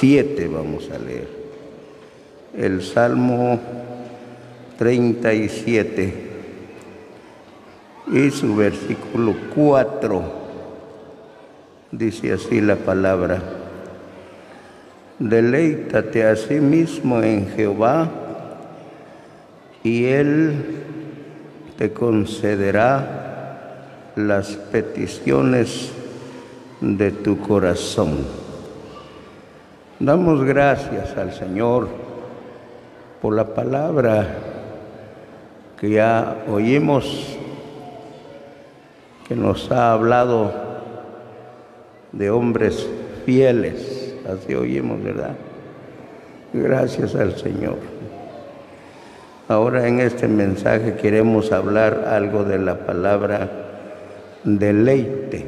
7 vamos a leer. El Salmo 37 y su versículo 4. Dice así la palabra: deleítate a sí mismo en Jehová, y Él te concederá las peticiones de tu corazón. Damos gracias al Señor por la palabra que ya oímos, que nos ha hablado de hombres fieles. Así oímos, ¿verdad? Gracias al Señor. Ahora en este mensaje queremos hablar algo de la palabra deleite.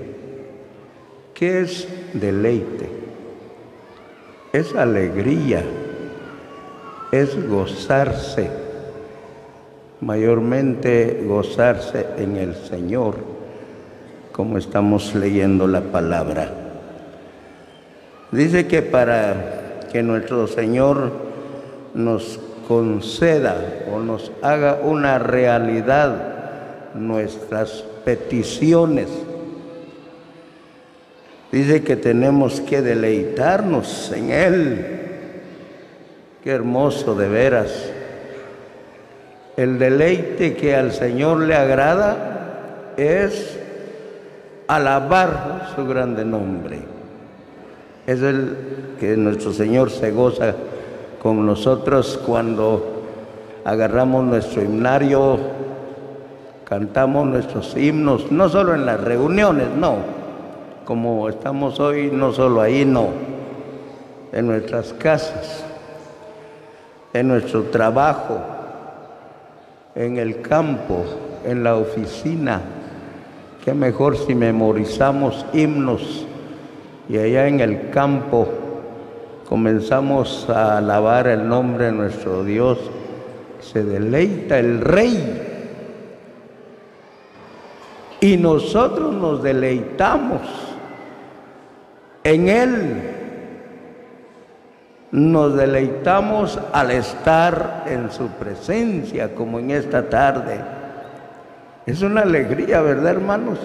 ¿Qué es deleite? Es alegría, es gozarse, mayormente gozarse en el Señor, como estamos leyendo la palabra. Dice que para que nuestro Señor nos conceda o nos haga una realidad nuestras peticiones, dice que tenemos que deleitarnos en Él. Qué hermoso de veras. El deleite que al Señor le agrada es alabar su grande nombre. Es el que nuestro Señor se goza con nosotros cuando agarramos nuestro himnario, cantamos nuestros himnos, no solo en las reuniones, no, como estamos hoy, no solo ahí, no, en nuestras casas, en nuestro trabajo, en el campo, en la oficina. Qué mejor si memorizamos himnos y allá en el campo comenzamos a alabar el nombre de nuestro Dios. Se deleita el Rey y nosotros nos deleitamos en Él. Nos deleitamos al estar en su presencia, como en esta tarde. Es una alegría, ¿verdad, hermanos?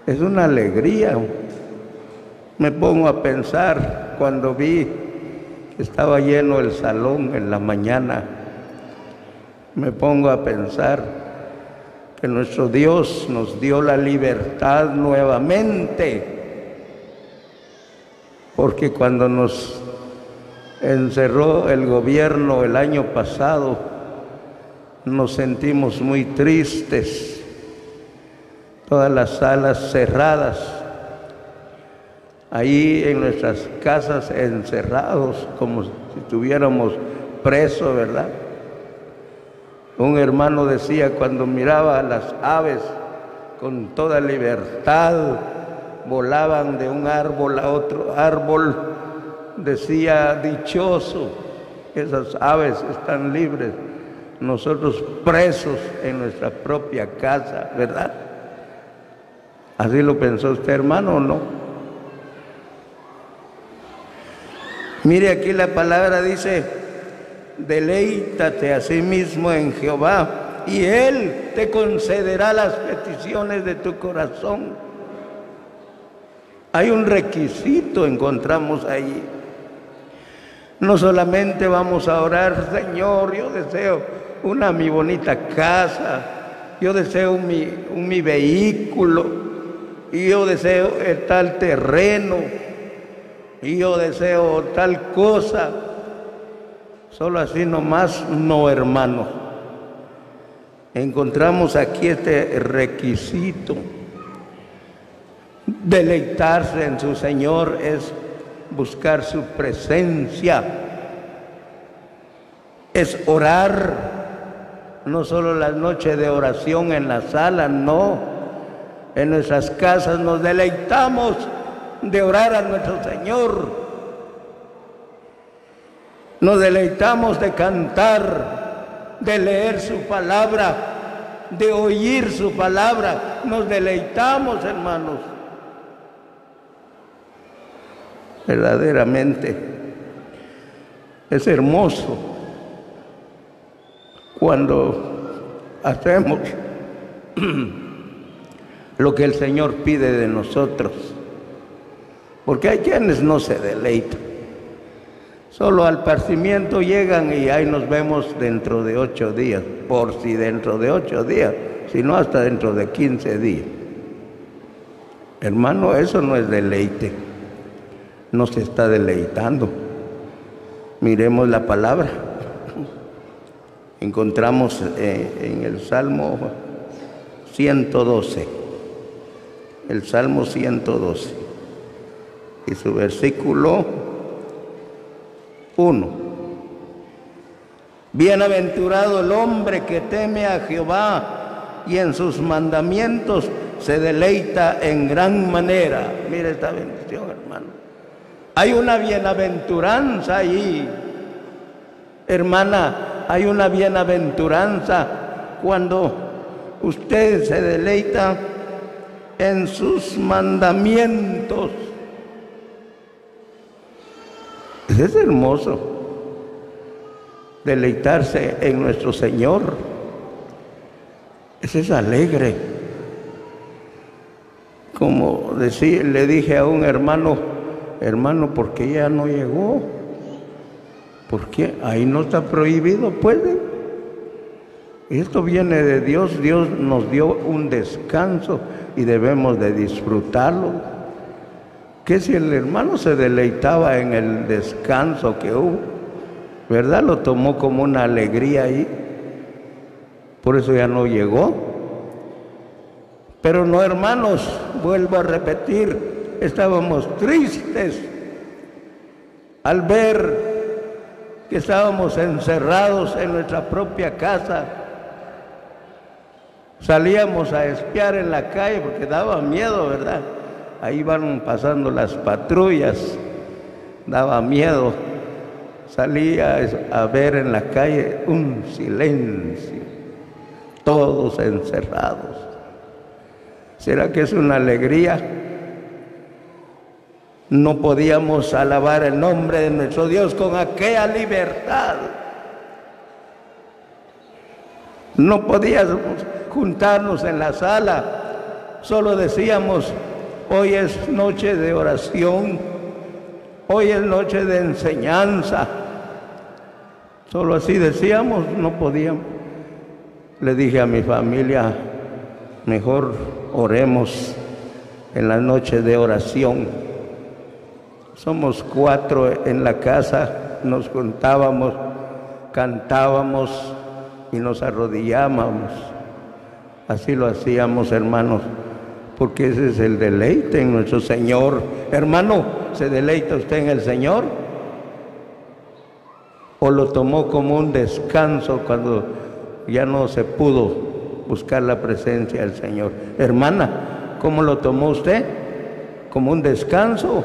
Es una alegría. Me pongo a pensar cuando vi que estaba lleno el salón en la mañana. Me pongo a pensar que nuestro Dios nos dio la libertad nuevamente, porque cuando nos encerró el gobierno el año pasado, nos sentimos muy tristes, todas las salas cerradas, ahí en nuestras casas encerrados, como si estuviéramos presos, ¿verdad? Un hermano decía, cuando miraba a las aves con toda libertad, volaban de un árbol a otro árbol, decía, dichoso, esas aves están libres, nosotros presos en nuestra propia casa, ¿verdad? ¿Así lo pensó usted, hermano, o no? Mire, aquí la palabra dice: deleítate a sí mismo en Jehová, y Él te concederá las peticiones de tu corazón. Hay un requisito, encontramos ahí. No solamente vamos a orar, Señor, yo deseo mi bonita casa, yo deseo mi vehículo, y yo deseo tal terreno, y yo deseo tal cosa. Solo así nomás no, hermano. Encontramos aquí este requisito. Deleitarse en su Señor es buscar su presencia, es orar, no solo las noches de oración en la sala, no, en nuestras casas nos deleitamos de orar a nuestro Señor, nos deleitamos de cantar, de leer su palabra, de oír su palabra, nos deleitamos, hermanos. Verdaderamente es hermoso cuando hacemos lo que el Señor pide de nosotros, porque hay quienes no se deleitan, solo al partimiento llegan y ahí nos vemos dentro de 8 días, por si dentro de 8 días, sino hasta dentro de 15 días. Hermano, eso no es deleite, no se está deleitando. Miremos la palabra. Encontramos en el Salmo 112, el Salmo 112 y su versículo 1. Bienaventurado el hombre que teme a Jehová y en sus mandamientos se deleita en gran manera. Mire esta bendición, hermano. Hay una bienaventuranza ahí, hermana. Hay una bienaventuranza cuando usted se deleita en sus mandamientos. Es hermoso deleitarse en nuestro Señor. Eso es alegre. Como le dije a un hermano, ¿por qué ya no llegó? ¿Por qué? Ahí no está prohibido, puede. Esto viene de Dios. Dios nos dio un descanso y debemos de disfrutarlo. Que si el hermano se deleitaba en el descanso que hubo, ¿verdad? Lo tomó como una alegría ahí. Por eso ya no llegó. Pero no, hermanos, vuelvo a repetir, estábamos tristes al ver que estábamos encerrados en nuestra propia casa. Salíamos a espiar en la calle porque daba miedo, ¿verdad? Ahí van pasando las patrullas, daba miedo. Salía a ver en la calle un silencio, todos encerrados. ¿Será que es una alegría? No podíamos alabar el nombre de nuestro Dios con aquella libertad. No podíamos juntarnos en la sala. Solo decíamos, hoy es noche de oración, hoy es noche de enseñanza. Solo así decíamos, no podíamos. Le dije a mi familia, mejor oremos en la noche de oración. Somos 4 en la casa, nos juntábamos, cantábamos y nos arrodillábamos. Así lo hacíamos, hermanos, porque ese es el deleite en nuestro Señor. Hermano, ¿se deleita usted en el Señor? ¿O lo tomó como un descanso cuando ya no se pudo buscar la presencia del Señor? Hermana, ¿cómo lo tomó usted? ¿Como un descanso?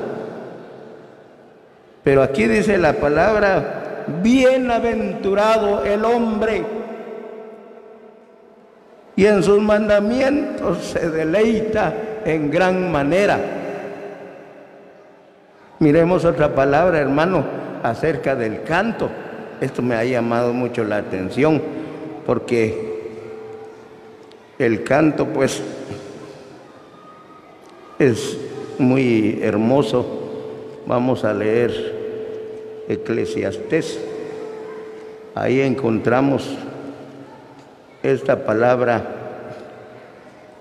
Pero aquí dice la palabra, bienaventurado el hombre, y en sus mandamientos se deleita en gran manera. Miremos otra palabra, hermano, acerca del canto. Esto me ha llamado mucho la atención, porque el canto, pues, es muy hermoso. Vamos a leer Eclesiastés. Ahí encontramos esta palabra,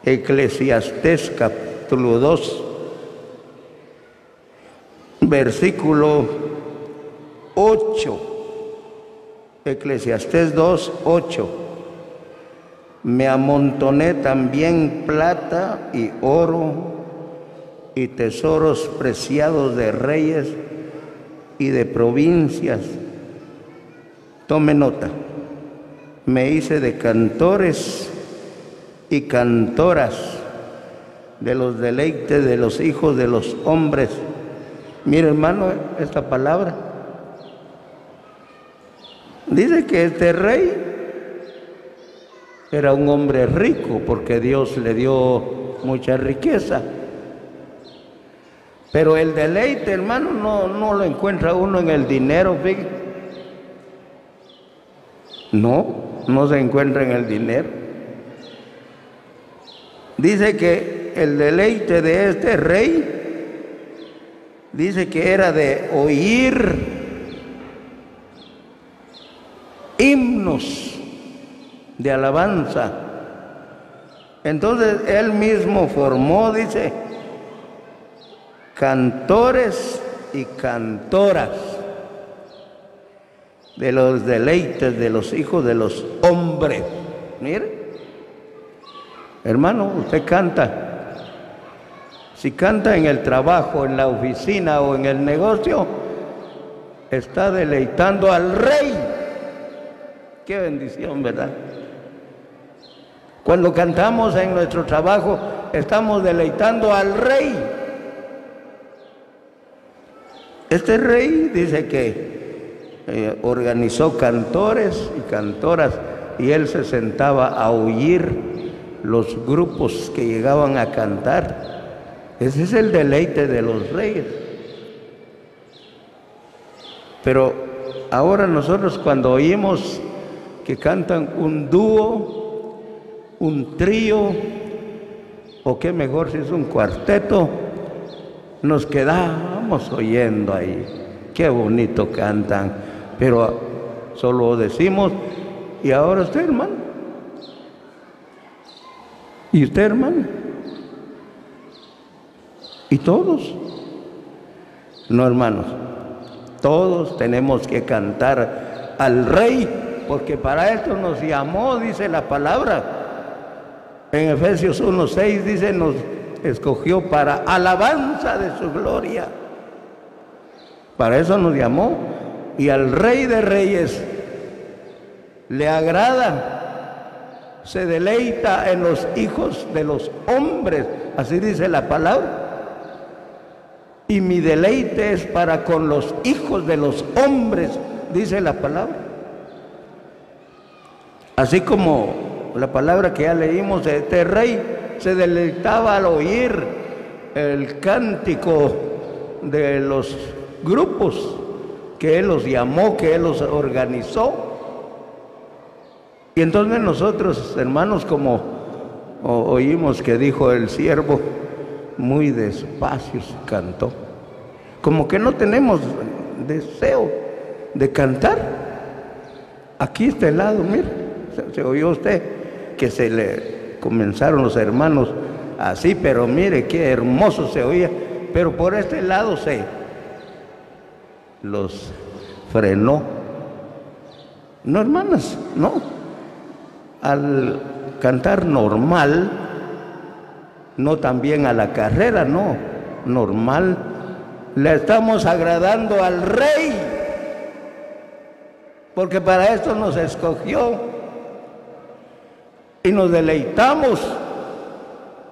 Eclesiastés capítulo 2, versículo 8. Eclesiastés 2, 8. Me amontoné también plata y oro y tesoros preciados de reyes y de provincias. Tome nota. Me hice de cantores y cantoras, de los deleites de los hijos de los hombres. Mire, hermano, esta palabra dice que este rey era un hombre rico porque Dios le dio mucha riqueza. Pero el deleite, hermano, no lo encuentra uno en el dinero, fíjate. No se encuentra en el dinero. Dice que el deleite de este rey, dice que era de oír himnos de alabanza. Entonces él mismo formó, dice, cantores y cantoras de los deleites de los hijos de los hombres. Mire, hermano, usted canta. Si canta en el trabajo, en la oficina o en el negocio, está deleitando al rey. Qué bendición, ¿verdad? Cuando cantamos en nuestro trabajo, estamos deleitando al rey. Este rey dice que organizó cantores y cantoras y él se sentaba a oír los grupos que llegaban a cantar. Ese es el deleite de los reyes. Pero ahora nosotros cuando oímos que cantan un dúo, un trío, o qué mejor si es un cuarteto, nos quedamos oyendo ahí. Qué bonito cantan, pero solo decimos, ¿y ahora usted, hermano? ¿Y usted, hermano? ¿Y todos? No, hermanos, todos tenemos que cantar al Rey, porque para esto nos llamó, dice la palabra. En Efesios 1:6 dice, nos escogió para alabanza de su gloria. Para eso nos llamó. Y al Rey de Reyes le agrada, se deleita en los hijos de los hombres. Así dice la palabra. Y mi deleite es para con los hijos de los hombres, dice la palabra. Así como la palabra que ya leímos, este rey se deleitaba al oír el cántico de los grupos que él los llamó, que él los organizó. Y entonces nosotros, hermanos, como oímos que dijo el siervo, muy despacio se cantó, como que no tenemos deseo de cantar. Aquí este lado, mire, se oyó usted que se le comenzaron los hermanos así, pero mire qué hermoso se oía, pero por este lado se los frenó. No, hermanas, no. Al cantar normal, no también a la carrera, no, normal, le estamos agradando al Rey, porque para esto nos escogió y nos deleitamos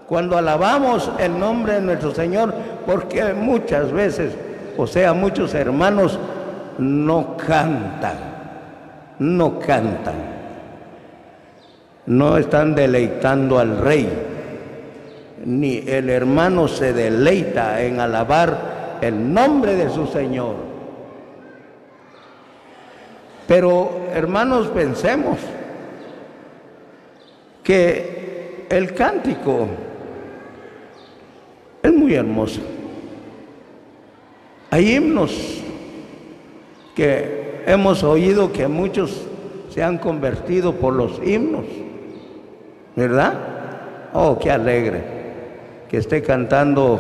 cuando alabamos el nombre de nuestro Señor, porque muchas veces, o sea, muchos hermanos no cantan, no están deleitando al Rey, ni el hermano se deleita en alabar el nombre de su Señor. Pero, hermanos, pensemos que el cántico es muy hermoso. Hay himnos que hemos oído que muchos se han convertido por los himnos, ¿verdad? Oh, qué alegre que esté cantando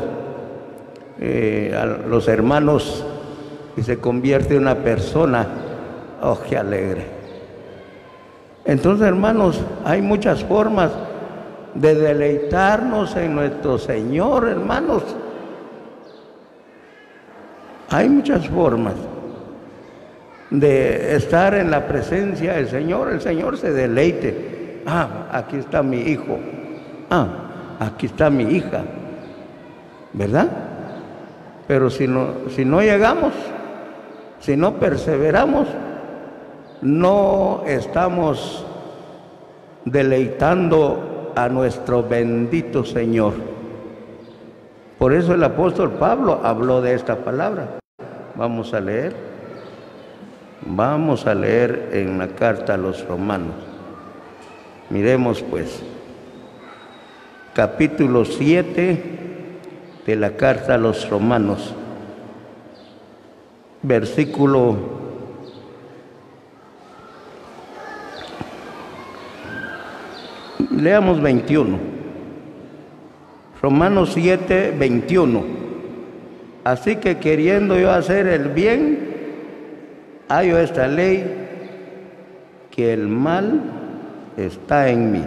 a los hermanos y se convierte en una persona. Oh, qué alegre. Entonces, hermanos, hay muchas formas de deleitarnos en nuestro Señor, hermanos. Hay muchas formas de estar en la presencia del Señor. El Señor se deleite. Ah, aquí está mi hijo. Ah, aquí está mi hija. ¿Verdad? Pero si no llegamos, si no perseveramos, no estamos deleitando a nuestro bendito Señor. Por eso el apóstol Pablo habló de esta palabra. Vamos a leer en la carta a los romanos. Miremos pues, capítulo 7 de la carta a los romanos, versículo 21. Romanos 7, 21. Así que queriendo yo hacer el bien, hallo esta ley, que el mal está en mí.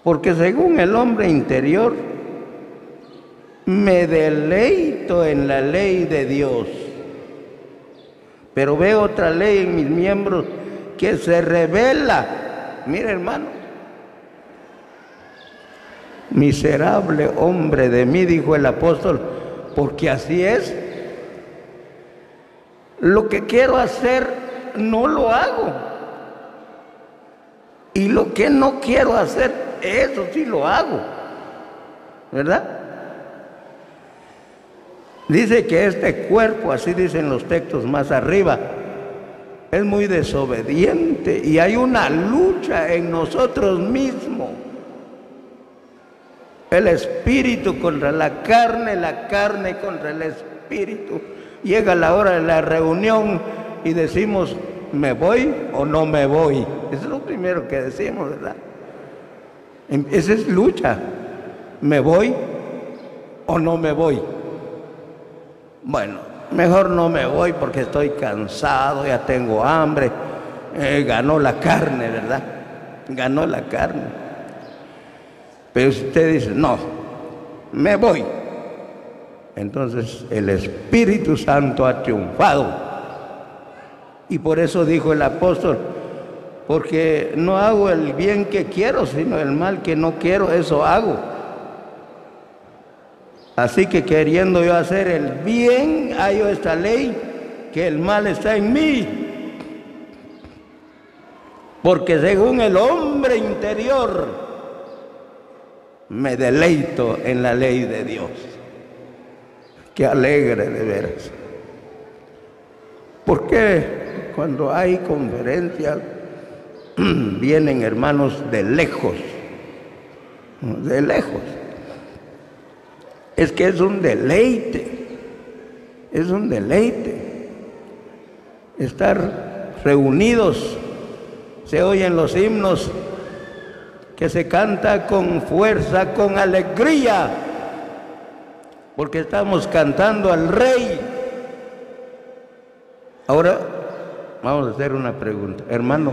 Porque según el hombre interior, me deleito en la ley de Dios, pero veo otra ley en mis miembros que se revela. Mire, hermano, miserable hombre de mí, dijo el apóstol, porque así es. Lo que quiero hacer no lo hago, y lo que no quiero hacer, eso sí lo hago, ¿verdad? Dice que este cuerpo, así dicen los textos más arriba, es muy desobediente y hay una lucha en nosotros mismos. El espíritu contra la carne contra el espíritu. Llega la hora de la reunión y decimos, ¿me voy o no me voy? Eso es lo primero que decimos, ¿verdad? Esa es lucha. ¿Me voy o no me voy? Bueno, mejor no me voy porque estoy cansado, ya tengo hambre. Ganó la carne, ¿verdad? Ganó la carne. Pero usted dice, no, me voy. Entonces el Espíritu Santo ha triunfado. Y por eso dijo el apóstol, porque no hago el bien que quiero, sino el mal que no quiero, eso hago. Así que queriendo yo hacer el bien, hallo esta ley, que el mal está en mí. Porque según el hombre interior, me deleito en la ley de Dios. Qué alegre de veras. ¿Por qué cuando hay conferencias vienen hermanos de lejos? De lejos. Es que es un deleite, estar reunidos. Se oyen los himnos que se canta con fuerza, con alegría, porque estamos cantando al Rey. Ahora vamos a hacer una pregunta. Hermano,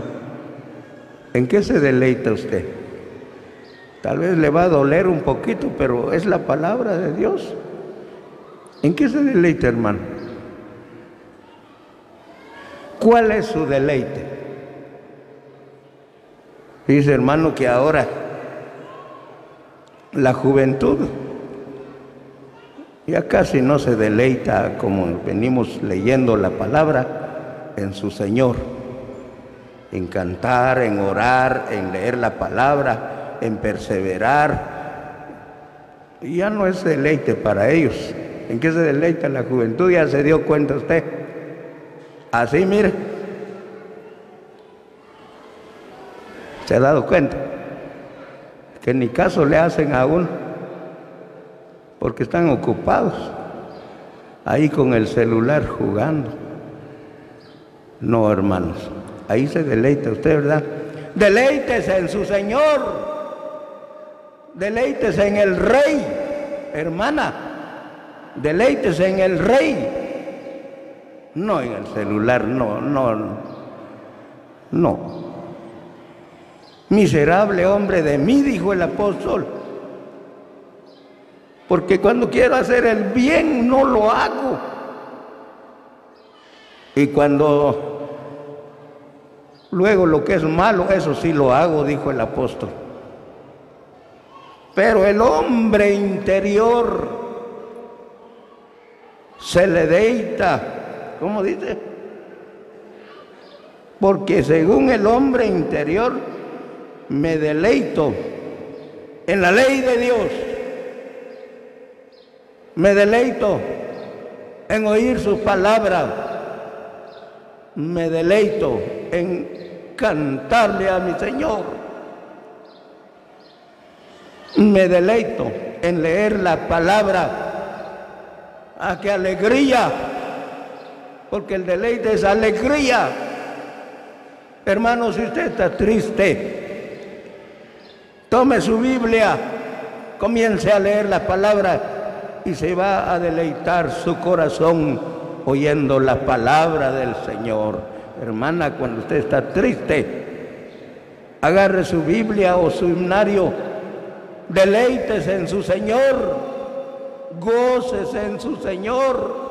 ¿en qué se deleita usted? Tal vez le va a doler un poquito, pero es la palabra de Dios. ¿En qué se deleita, hermano? ¿Cuál es su deleite? Dice, hermano, que ahora la juventud ya casi no se deleita, como venimos leyendo la palabra, en su Señor, en cantar, en orar, en leer la palabra, en perseverar. Y ya no es deleite para ellos. ¿En qué se deleita la juventud? Ya se dio cuenta usted. Así, mire, se ha dado cuenta que ni caso le hacen a uno, porque están ocupados ahí con el celular jugando. No, hermanos, ahí se deleita usted, ¿verdad? Deleítese en su Señor. Deleítese en el Rey, hermana. Deleítese en el Rey. No en el celular, no. Miserable hombre de mí, dijo el apóstol. Porque cuando quiero hacer el bien, no lo hago. Y cuando luego lo que es malo, eso sí lo hago, dijo el apóstol. Pero el hombre interior se le deleita, ¿cómo dice? Porque según el hombre interior me deleito en la ley de Dios. Me deleito en oír su palabra. Me deleito en cantarle a mi Señor. Me deleito en leer la palabra. ¡Ah, qué alegría! Porque el deleite es alegría. Hermano, si usted está triste, tome su Biblia, comience a leer la palabra y se va a deleitar su corazón oyendo la palabra del Señor. Hermana, cuando usted está triste, agarre su Biblia o su himnario, deleítese en su Señor, gócese en su Señor,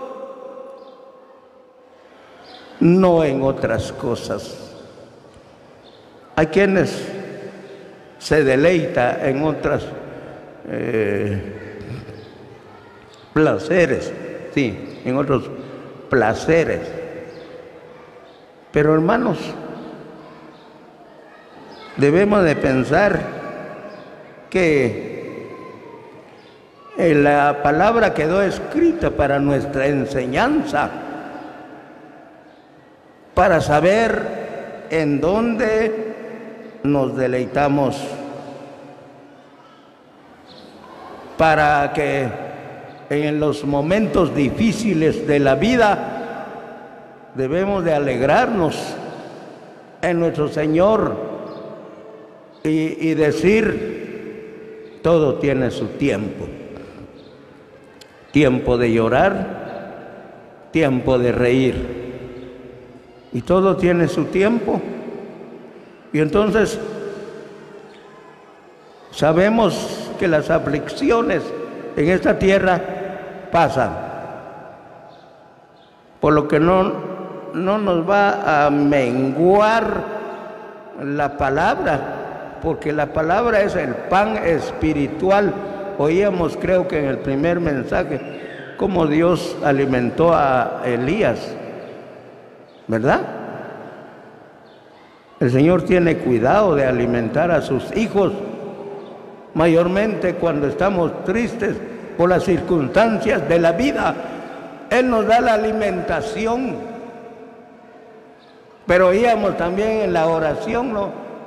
no en otras cosas. Hay quienes se deleita en otras placeres, sí, en otros placeres. Pero hermanos, debemos de pensar que la palabra quedó escrita para nuestra enseñanza, para saber en dónde nos deleitamos, para que en los momentos difíciles de la vida debemos de alegrarnos en nuestro Señor y decir, todo tiene su tiempo. Tiempo de llorar, tiempo de reír. Y todo tiene su tiempo. Y entonces sabemos que las aflicciones en esta tierra pasan, por lo que no nos va a menguar la palabra, porque la palabra es el pan espiritual. Oíamos, creo que en el primer mensaje, cómo Dios alimentó a Elías, ¿verdad? El Señor tiene cuidado de alimentar a sus hijos, mayormente cuando estamos tristes por las circunstancias de la vida. Él nos da la alimentación. Pero oíamos también en la oración,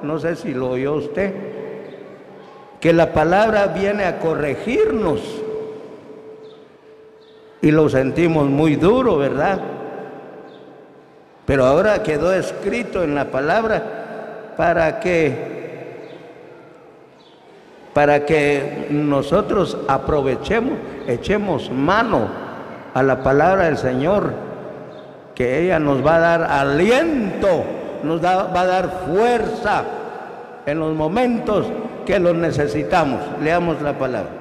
no sé si lo oyó usted, que la palabra viene a corregirnos. Y lo sentimos muy duro, ¿verdad? Pero ahora quedó escrito en la palabra para que nosotros aprovechemos, echemos mano a la palabra del Señor, que ella nos va a dar aliento, va a dar fuerza en los momentos que lo necesitamos. Leamos la palabra.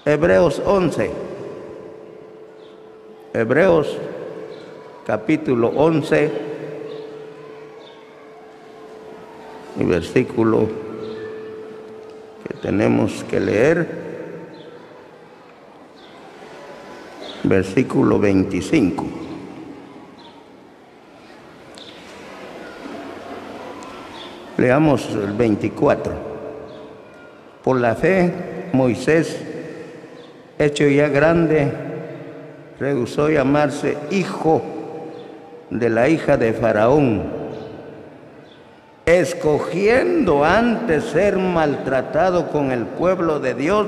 Hebreos 11. Hebreos capítulo 11 y versículo que tenemos que leer, versículo 25. Leamos el 24. Por la fe, Moisés, hecho ya grande, rehusó llamarse hijo de la hija de Faraón, escogiendo antes ser maltratado con el pueblo de Dios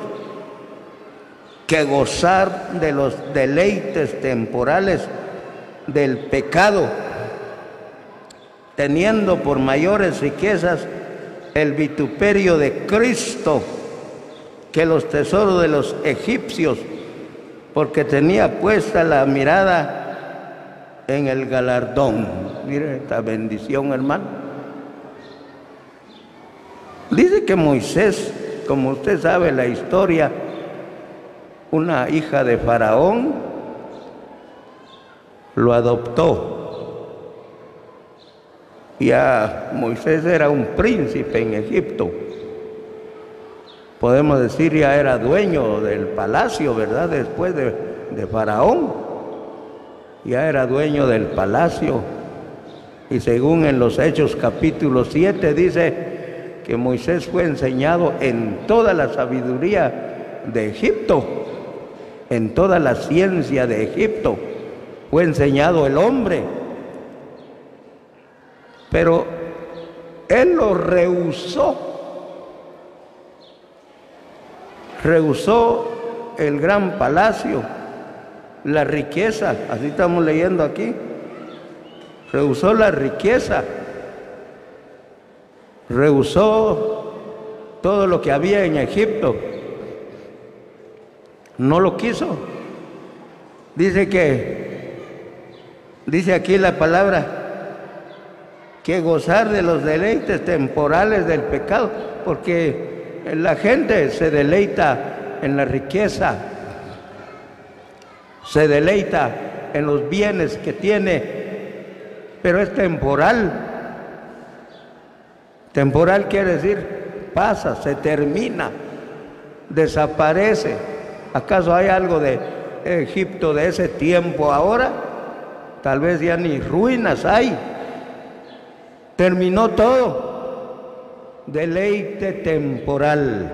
que gozar de los deleites temporales del pecado, teniendo por mayores riquezas el vituperio de Cristo que los tesoros de los egipcios, porque tenía puesta la mirada en el galardón. Mire esta bendición, hermano. Dice que Moisés, como usted sabe la historia, una hija de Faraón lo adoptó. Ya Moisés era un príncipe en Egipto. Podemos decir, ya era dueño del palacio, ¿verdad? Después de Faraón. Ya era dueño del palacio. Y según en los Hechos capítulo 7 dice que Moisés fue enseñado en toda la sabiduría de Egipto. En toda la ciencia de Egipto fue enseñado el hombre, pero él lo rehusó. Rehusó el gran palacio, la riqueza, así estamos leyendo aquí. Rehusó la riqueza, rehusó todo lo que había en Egipto. No lo quiso. Dice aquí la palabra, que gozar de los deleites temporales del pecado, porque la gente se deleita en la riqueza, se deleita en los bienes que tiene, pero es temporal. Temporal quiere decir pasa, se termina, desaparece. ¿Acaso hay algo de Egipto de ese tiempo ahora? Tal vez ya ni ruinas hay. Terminó todo. Deleite temporal.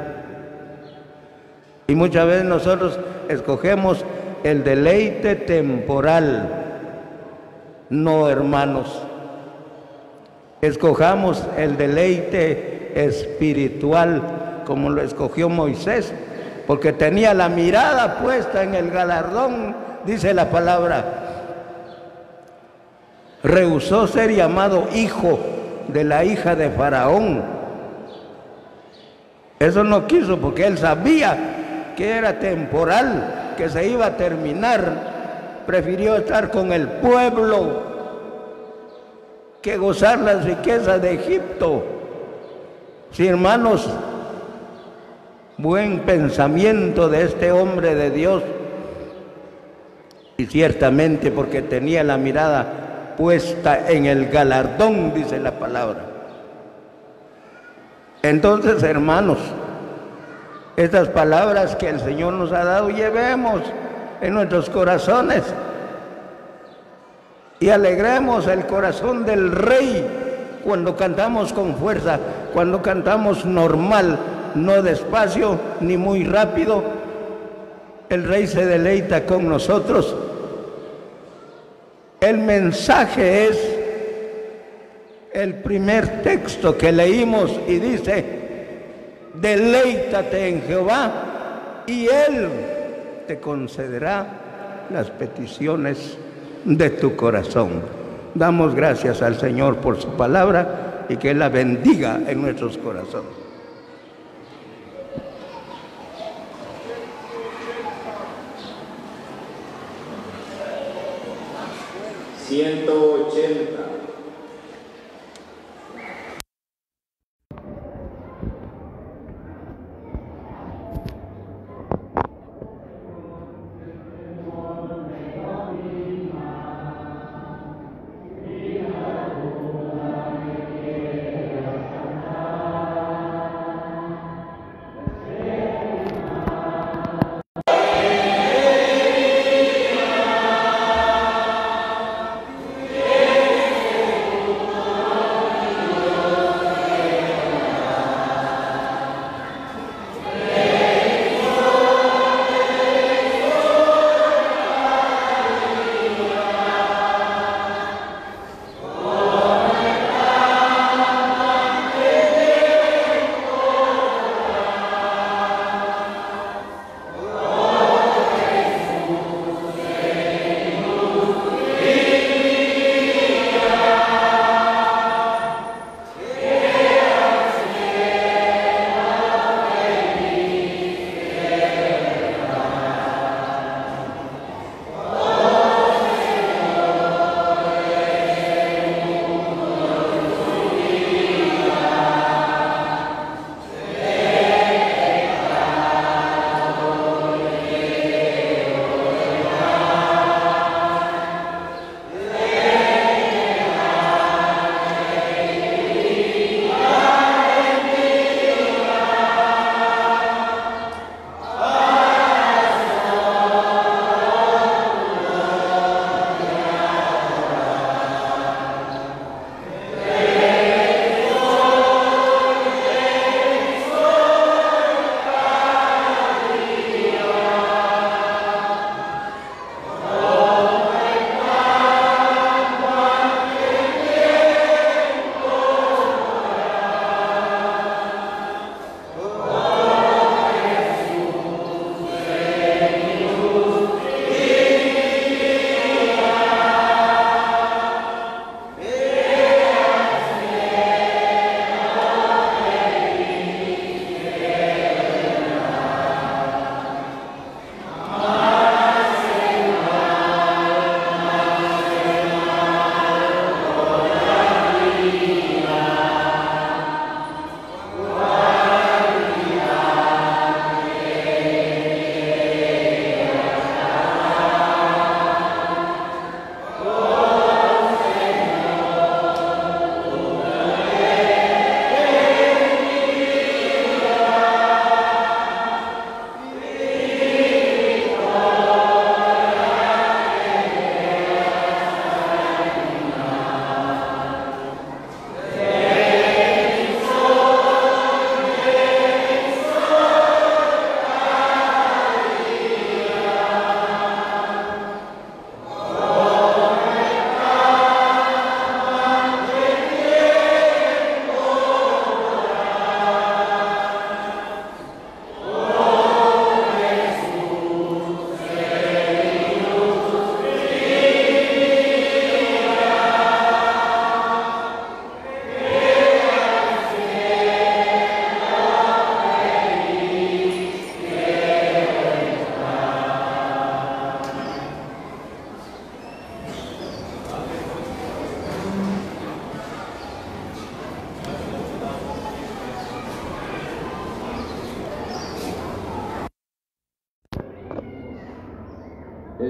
Y muchas veces nosotros escogemos el deleite temporal. No, hermanos. Escojamos el deleite espiritual, como lo escogió Moisés, porque tenía la mirada puesta en el galardón, dice la palabra. Rehusó ser llamado hijo de la hija de Faraón. Eso no quiso, porque él sabía que era temporal, que se iba a terminar. Prefirió estar con el pueblo que gozar las riquezas de Egipto. Sí, hermanos, buen pensamiento de este hombre de Dios. Y ciertamente porque tenía la mirada puesta en el galardón, dice la palabra. Entonces, hermanos, estas palabras que el Señor nos ha dado, llevemos en nuestros corazones y alegremos el corazón del Rey cuando cantamos con fuerza, cuando cantamos normal, no despacio ni muy rápido. El Rey se deleita con nosotros. El mensaje es el primer texto que leímos y dice: deleítate en Jehová y Él te concederá las peticiones de tu corazón. Damos gracias al Señor por su palabra y que Él la bendiga en nuestros corazones. $180.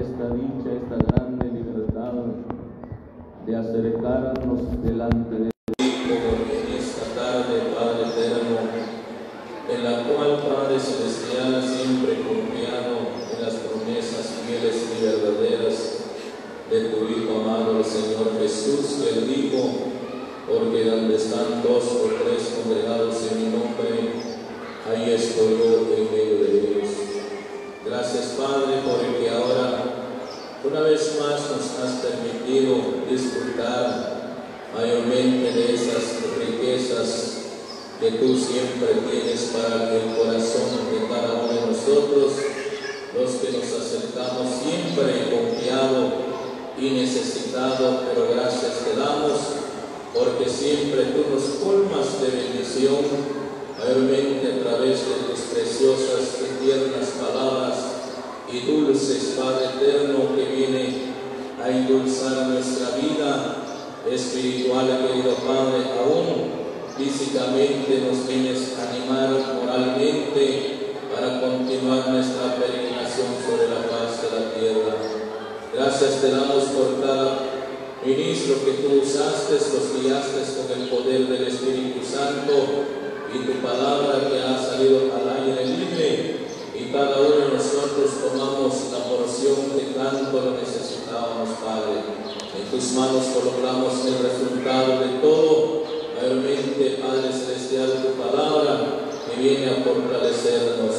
esta dicha, esta grande libertad de acercarnos delante de ti en esta tarde, Padre eterno, en la cual, Padre celestial, siempre confiado en las promesas fieles y verdaderas de tu Hijo amado, el Señor Jesús, que Él dijo: porque donde están 2 o 3 congregados en mi nombre, ahí estoy yo en medio de ellos. Gracias, Padre, porque ahora una vez más nos has permitido disfrutar mayormente de esas riquezas que tú siempre tienes para el corazón de cada uno de nosotros, los que nos acercamos siempre confiado y necesitado, pero gracias te damos, porque siempre tú nos colmas de bendición, mayormente a través de tus preciosas y tiernas palabras y dulces, Padre eterno, que viene a endulzar nuestra vida espiritual, querido Padre. Aún físicamente nos vienes a animar moralmente para continuar nuestra peregrinación sobre la faz de la tierra. Gracias te damos por cada ministro que tú usaste, los guiaste con el poder del Espíritu Santo, y tu palabra que ha salido al aire libre, y cada uno de nosotros tomamos la porción que tanto lo necesitábamos, Padre. En tus manos colocamos el resultado de todo, mayormente, Padre celestial, tu palabra que viene a fortalecernos.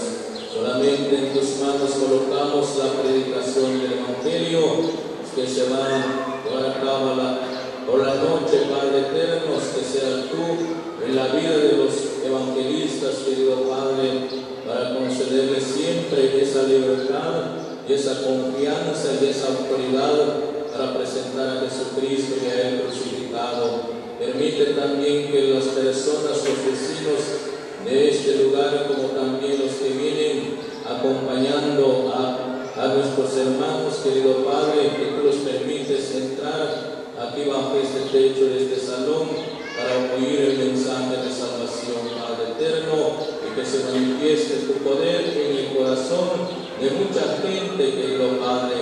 Solamente en tus manos colocamos la predicación del Evangelio que se va a llevar a cabo por la noche, Padre eterno, que seas tú en la vida de los evangelistas, querido Padre, para concederles siempre esa libertad y esa confianza y esa autoridad para presentar a Jesucristo y a Él crucificado. Permite también que las personas, los vecinos de este lugar, como también los que vienen acompañando a nuestros hermanos, querido Padre, que tú los permites entrar aquí bajo este techo de este salón para oír el mensaje de salvación, Padre eterno, y que se manifieste tu poder en el corazón de mucha gente, querido Padre.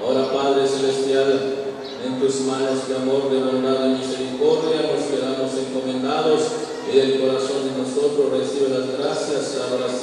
Ahora, Padre celestial, en tus manos de amor, de bondad y misericordia nos quedamos encomendados, y del corazón de nosotros recibe las gracias, la adoración